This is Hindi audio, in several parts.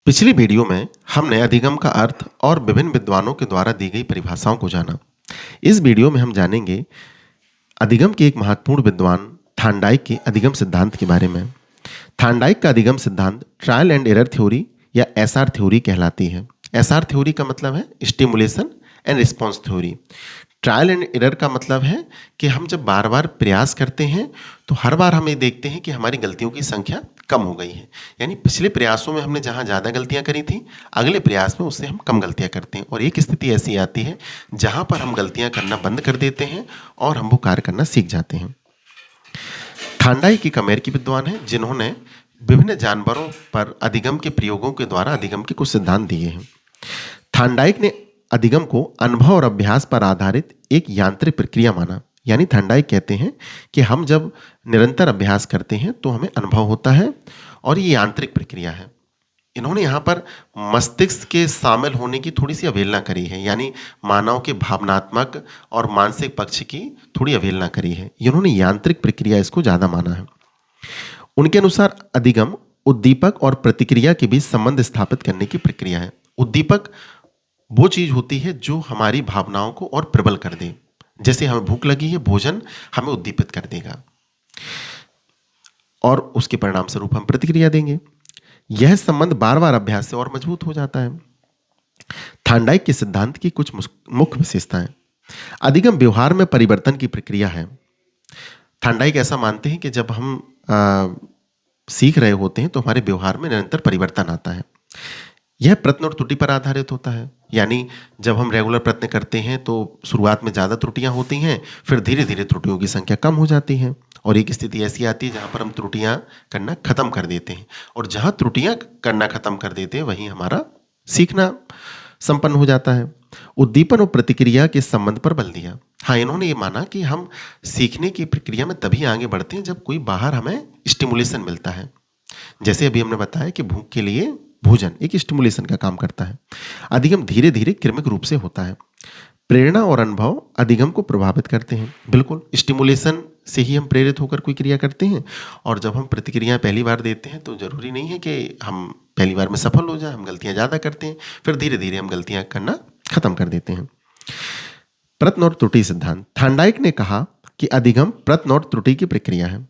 पिछली वीडियो में हमने अधिगम का अर्थ और विभिन्न विद्वानों के द्वारा दी गई परिभाषाओं को जाना। इस वीडियो में हम जानेंगे अधिगम के एक महत्वपूर्ण विद्वान थार्नडाइक के अधिगम सिद्धांत के बारे में। थार्नडाइक का अधिगम सिद्धांत ट्रायल एंड एरर थ्योरी या एसआर थ्योरी कहलाती है। एसआर थ्योरी का मतलब है stimulation and response theory. Trial and error का मतलब है कि हम जब बार बार प्रयास करते हैं तो हर बार हम ये देखते हैं कि हमारी गलतियों की संख्या कम हो गई है। यानी पिछले प्रयासों में हमने जहाँ ज़्यादा गलतियाँ करी थी, अगले प्रयास में उससे हम कम गलतियाँ करते हैं। और एक स्थिति ऐसी आती है जहाँ पर हम गलतियाँ करना बंद कर देते हैं और हम वो कार्य करना सीख जाते हैं। थार्नडाइक एक अमेरिकी विद्वान है जिन्होंने विभिन्न जानवरों पर अधिगम के प्रयोगों के द्वारा अधिगम के कुछ सिद्धांत दिए हैं। थार्नडाइक ने अधिगम को अनुभव और अभ्यास पर आधारित एक यांत्रिक प्रक्रिया माना। यानी थार्नडाइक कहते हैं कि हम जब निरंतर अभ्यास करते हैं तो हमें अनुभव होता है और ये यांत्रिक प्रक्रिया है। इन्होंने यहाँ पर मस्तिष्क के शामिल होने की थोड़ी सी अवहेलना करी है, यानी मानव के भावनात्मक और मानसिक पक्ष की थोड़ी अवहेलना करी है। इन्होंने यांत्रिक प्रक्रिया इसको ज़्यादा माना है। उनके अनुसार अधिगम उद्दीपक और प्रतिक्रिया के बीच संबंध स्थापित करने की प्रक्रिया है। उद्दीपक वो चीज होती है जो हमारी भावनाओं को और प्रबल कर दे। जैसे हमें भूख लगी है, भोजन हमें उद्दीपित कर देगा और उसके परिणाम स्वरूप हम प्रतिक्रिया देंगे। यह संबंध बार बार अभ्यास से और मजबूत हो जाता है। थार्नडाइक के सिद्धांत की कुछ मुख्य विशेषताएं। अधिगम व्यवहार में परिवर्तन की प्रक्रिया है। थार्नडाइक ऐसा मानते हैं कि जब हम सीख रहे होते हैं तो हमारे व्यवहार में निरंतर परिवर्तन आता है। यह प्रश्न और त्रुटि पर आधारित होता है। यानी जब हम रेगुलर प्रयत्न करते हैं तो शुरुआत में ज़्यादा त्रुटियां होती हैं, फिर धीरे धीरे त्रुटियों की संख्या कम हो जाती है और एक स्थिति ऐसी आती है जहां पर हम त्रुटियां करना खत्म कर देते हैं। और जहां त्रुटियां करना खत्म कर देते हैं वहीं हमारा सीखना संपन्न हो जाता है। उद्दीपन और प्रतिक्रिया के संबंध पर बल दिया। हाँ, इन्होंने ये माना कि हम सीखने की प्रक्रिया में तभी आगे बढ़ते हैं जब कोई बाहर हमें स्टिमुलेशन मिलता है। जैसे अभी हमने बताया कि भूख के लिए भोजन एक स्टिमुलेशन का काम करता है। अधिगम धीरे धीरे क्रमिक रूप से होता है। प्रेरणा और अनुभव अधिगम को प्रभावित करते हैं। बिल्कुल, स्टिमुलेशन से ही हम प्रेरित होकर कोई क्रिया करते हैं और जब हम प्रतिक्रिया पहली बार देते हैं तो जरूरी नहीं है कि हम पहली बार में सफल हो जाए। हम गलतियां ज़्यादा करते हैं, फिर धीरे धीरे हम गलतियां करना खत्म कर देते हैं। प्रश्न और त्रुटि सिद्धांत। थार्नडाइक ने कहा कि अधिगम प्रश्न और त्रुटि की प्रक्रिया है।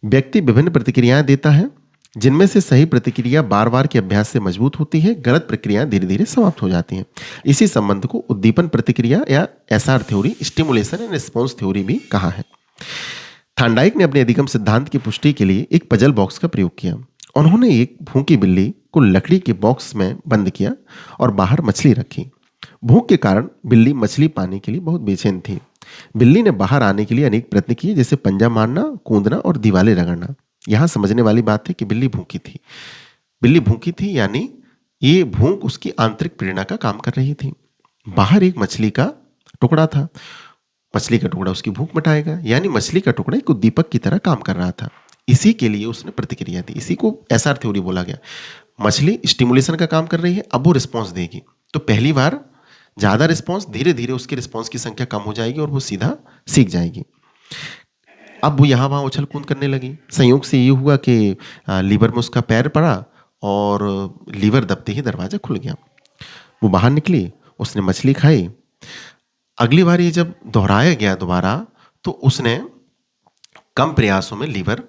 व्यक्ति विभिन्न प्रतिक्रियाएं देता है जिनमें से सही प्रतिक्रिया बार बार के अभ्यास से मजबूत होती है, गलत प्रक्रियाएं धीरे धीरे समाप्त हो जाती हैं। इसी संबंध को उद्दीपन प्रतिक्रिया या SR theory, stimulation and response theory भी कहा है। थार्नडाइक ने अपने अधिगम सिद्धांत की पुष्टि के लिए एक पजल बॉक्स का प्रयोग किया। उन्होंने एक भूखी बिल्ली को लकड़ी के बॉक्स में बंद किया और बाहर मछली रखी। भूख के कारण बिल्ली मछली पाने के लिए बहुत बेचैन थी। बिल्ली ने बाहर आने के लिए अनेक प्रयत्न किए, जैसे पंजा मारना, कूदना और दीवारें रगड़ना। यहां समझने वाली बात है कि बिल्ली भूखी थी। बिल्ली भूखी थी यानी ये भूख उसकी आंतरिक प्रेरणा का काम कर रही थी। बाहर एक मछली का टुकड़ा था। मछली का टुकड़ा उसकी भूख मिटाएगा, यानी मछली का टुकड़ा एक उद्दीपक की तरह काम कर रहा था। इसी के लिए उसने प्रतिक्रिया दी। इसी को एसआर थ्योरी बोला गया। मछली स्टिमुलेशन का काम कर रही है, अब वो रिस्पॉन्स देगी। तो पहली बार ज्यादा रिस्पॉन्स, धीरे धीरे उसके रिस्पॉन्स की संख्या कम हो जाएगी और वो सीधा सीख जाएगी। अब वो यहाँ वहाँ उछल कूद करने लगी। संयोग से ये हुआ कि लीवर में उसका पैर पड़ा और लीवर दबते ही दरवाजा खुल गया। वो बाहर निकली, उसने मछली खाई। अगली बार ये जब दोहराया गया दोबारा तो उसने कम प्रयासों में लीवर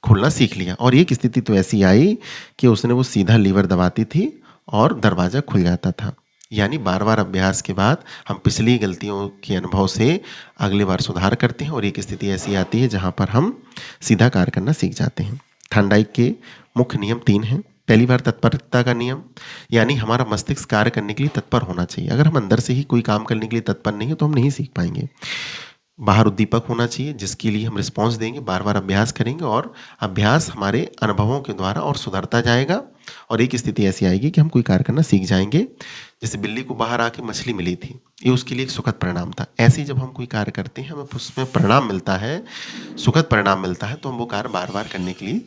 खुलना सीख लिया और एक स्थिति तो ऐसी आई कि उसने वो सीधा लीवर दबाती थी और दरवाजा खुल जाता था। यानी बार बार अभ्यास के बाद हम पिछली गलतियों के अनुभव से अगली बार सुधार करते हैं और एक स्थिति ऐसी आती है जहां पर हम सीधा कार्य करना सीख जाते हैं। थार्नडाइक के मुख्य नियम 3 हैं। पहली बार तत्परता का नियम, यानी हमारा मस्तिष्क कार्य करने के लिए तत्पर होना चाहिए। अगर हम अंदर से ही कोई काम करने के लिए तत्पर नहीं है तो हम नहीं सीख पाएंगे। बाहर उद्दीपक होना चाहिए जिसके लिए हम रिस्पॉन्स देंगे, बार बार अभ्यास करेंगे और अभ्यास हमारे अनुभवों के द्वारा और सुधरता जाएगा और एक स्थिति ऐसी आएगी कि हम कोई कार्य करना सीख जाएंगे। जैसे बिल्ली को बाहर आके मछली मिली थी, ये उसके लिए एक सुखद परिणाम था। ऐसे ही जब हम कोई कार्य करते हैं, हमें उसमें परिणाम मिलता है, सुखद परिणाम मिलता है, तो हम वो कार्य बार बार करने के लिए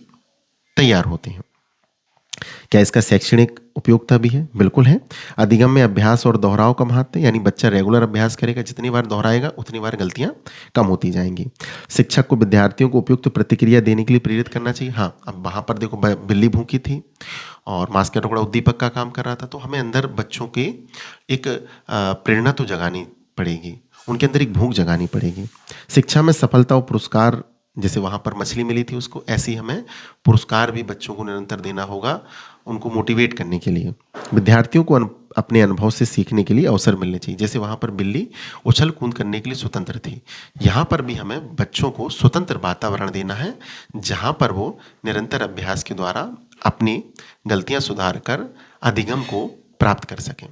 तैयार होते हैं। क्या इसका शैक्षणिक उपयोगिता भी है? बिल्कुल है। अधिगम में अभ्यास और दोहराव का महत्व है, यानी बच्चा रेगुलर अभ्यास करेगा, जितनी बार दोहराएगा उतनी बार गलतियां कम होती जाएंगी। शिक्षक को विद्यार्थियों को उपयुक्त प्रतिक्रिया देने के लिए प्रेरित करना चाहिए। हाँ, अब वहां पर देखो बिल्ली भूखी थी और मांस का टुकड़ा उद्दीपक का काम कर रहा था, तो हमें अंदर बच्चों के एक प्रेरणा तो जगानी पड़ेगी, उनके अंदर एक भूख जगानी पड़ेगी। शिक्षा में सफलता और पुरस्कार, जैसे वहां पर मछली मिली थी उसको, ऐसे ही हमें पुरस्कार भी बच्चों को निरंतर देना होगा, उनको मोटिवेट करने के लिए। विद्यार्थियों को अपने अनुभव से सीखने के लिए अवसर मिलने चाहिए। जैसे वहां पर बिल्ली उछल कूद करने के लिए स्वतंत्र थी, यहाँ पर भी हमें बच्चों को स्वतंत्र वातावरण देना है, जहां पर वो निरंतर अभ्यास के द्वारा अपनी गलतियां सुधार कर अधिगम को प्राप्त कर सकें।